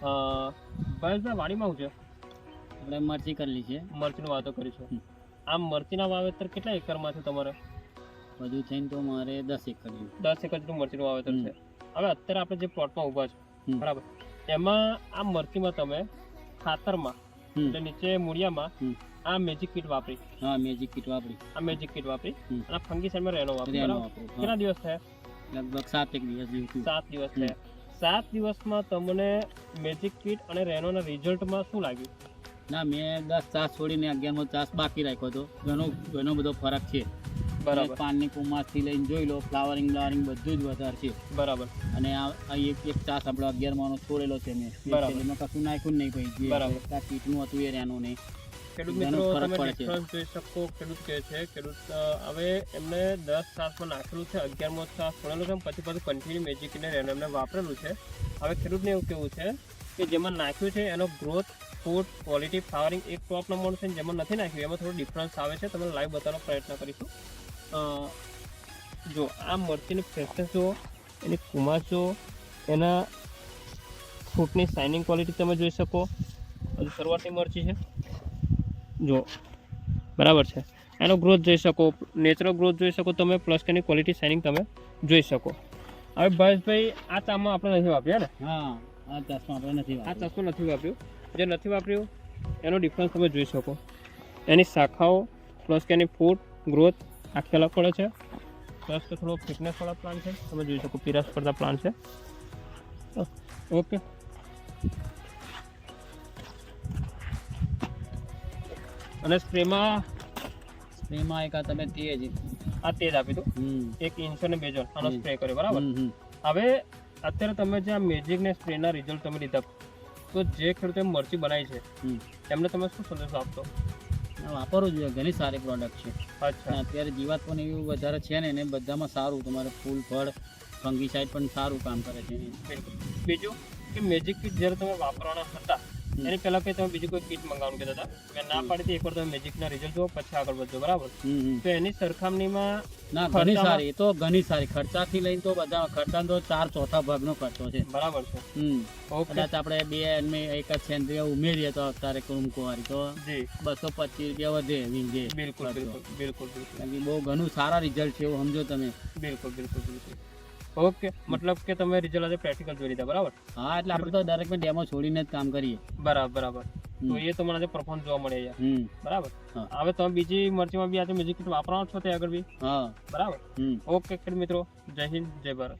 ભાઈ વાડીમાં હું છે આપણે મરચી કરેલી છે. મરચીની વાતો કરીશું. આમ મરચીના વાવેતર કેટલા એકરમાં છે તમારે? બધું થઈને તો મારે 10 એકર જેવું. 10 એકર જેટલું મરચીનું વાવેતર છે. હવે અત્યારે આપણે જે પ્લોટમાં ઊભા છે બરાબર, એમાં આ મરચીમાં તમે ખાતરમાં એટલે નીચે મૂળિયામાં આ મેજિક કીટ વાપરી? હા, મેજિક કીટ વાપરી. આ મેજિક કીટ વાપરી અને ફંગીસાઇડમાં રેનો વાપરી. કેટલા દિવસ થયા? લગભગ 7 એક દિવસ જેવું. 7 દિવસ થયા. 7 દિવસમાં તમને મેજિક કીટ અને રેનોના રિઝલ્ટમાં શું લાગ્યું? ના, મેં 10 ચાસ છોડીને 11મો ચાસ બાકી રાખ્યો હતો. ઘણો બધો ફરક છે. બરાબર. પાનની કુમારથી લઈને જોઈ લો, ફ્લાવરિંગ બધું જ વધારે છે. બરાબર. અને આ એક ચાસ આપણો 11માનો છોડેલો છે મેં. બરાબર. એમાં કશું નાખ્યું નહીં ભાઈ. બરાબર. આ કીટનું હતું એ રેનું નહીં. ખેડૂત મિત્રો તમે ડિફરન્સ જોઈ શકો. ખેડૂત કહે છે હવે એમને 10 ચાસમાં નાખેલું છે, 11મો ચાસ છોડેલો છે, પછી પાછું કન્ટિન્યુ મેજિક ને રેનો એમને વાપરેલું છે. હવે ખેડૂતને એવું કેવું છે કે જેમાં નાખ્યું છે એનો ગ્રોથ, ફૂડ, ક્વોલિટી, ફ્લાવરિંગ એક ટોપ નંબરનું છે. જેમાં નથી નાખ્યું એમાં થોડો ડિફરન્સ આવે છે. તમને લાઈવ બતાવવાનો પ્રયત્ન કરીશું. જો આ મરચીની ફ્રેશનેસ જુઓ, એની કુમાશ જુઓ, એના ફ્રૂટની શાઇનિંગ ક્વોલિટી તમે જોઈ શકો. હજુ શરૂઆતની મરચી છે જો, બરાબર છે. એનો ગ્રોથ જોઈ શકો, નેચરલ ગ્રોથ જોઈ શકો તમે, પ્લસ એની ક્વોલિટી શાઇનિંગ તમે જોઈ શકો. હવે ભાઈ આ ચામાં આપણે નથી વાપર્યા ને? હા, આ ચાસમાં આપણે નથી વાપર્યું. આ ચાસમાં નથી વાપર્યું. જે નથી વાપર્યું એનો ડિફરન્સ તમે જોઈ શકો. એની શાખાઓ પ્લસ કે એની ફૂટ ગ્રોથ આખી અલગ પડે છે. પ્લસ કે થોડો ફિટનેસવાળા પ્લાન્ટ છે, તમે જોઈ શકો. પીરા સ્પર્ધા પ્લાન્ટ છે. ઓકે, અને સ્પ્રેમાં એક આ તમે તેજ આ તેજ આપી દો. 1 ઇંચ અને 2 ઝોન આનો સ્પ્રે કર્યો બરાબર. હવે અત્યારે તમે જે આ મેજિક ને સ્પ્રેના રિઝલ્ટ તમે લીધા, તો જે ખેડૂતે મરચી બનાવી છે એમને તમે શું સંદેશો આપશો? વાપરવું જોઈએ. ઘણી સારી પ્રોડક્ટ છે. અચ્છા. અત્યારે જીવાત પણ એવું વધારે છે ને, એને બધામાં સારું. તમારે ફૂલ ફળ ફંગીસાઇડ પણ સારું કામ કરે છે. બીજું કે મેજિક કીટ જ્યારે તમે વાપરવાના હતા એની પહેલા કંઈ તમે બીજી કોઈ કીટ મંગાવવાનું કહેતા હતા. મેં ના પાડી હતી. એકવાર તમે મેજિકના રિઝલ્ટ જુઓ પછી આગળ વધજો બરાબર. તો એની સરખામણીમાં ના, ઘણી સારી. એ તો ઘણી સારી. ખર્ચાથી લઈને તો બધા ખર્ચા તો 4/4 ભાગનો ખર્ચો છે. બરાબર છે. કદાચ આપણે એક જ સેન્દ્રીય ઉમેરીએ તો અત્યારે કુંકુવારી તો 225 રૂપિયા વધે વીંગે. બિલકુલ બિલકુલ બિલકુલ. બહુ ઘણું સારા રિઝલ્ટ છે એવું સમજો તમે. બિલકુલ બિલકુલ બિલકુલ. ઓકે, મતલબ કે તમે રિઝલ્ટ આજે પ્રેક્ટિકલ જોઈ લીધા બરાબર. હા, એટલે આપણે તો ડાયરેક્ટ ડેમો છોડીને જ કામ કરીએ. બરાબર. તો એ તમારા આજે પરફોર્મન્સ જોવા મળે અહીંયા બરાબર. હવે તમે બીજી મરચીમાં બી આજે મેજિક કીટ વાપરવાનો છો તે આગળ બી? હા, બરાબર. ઓકે ખેડૂત મિત્રો, જય હિન્દ, જય ભારત.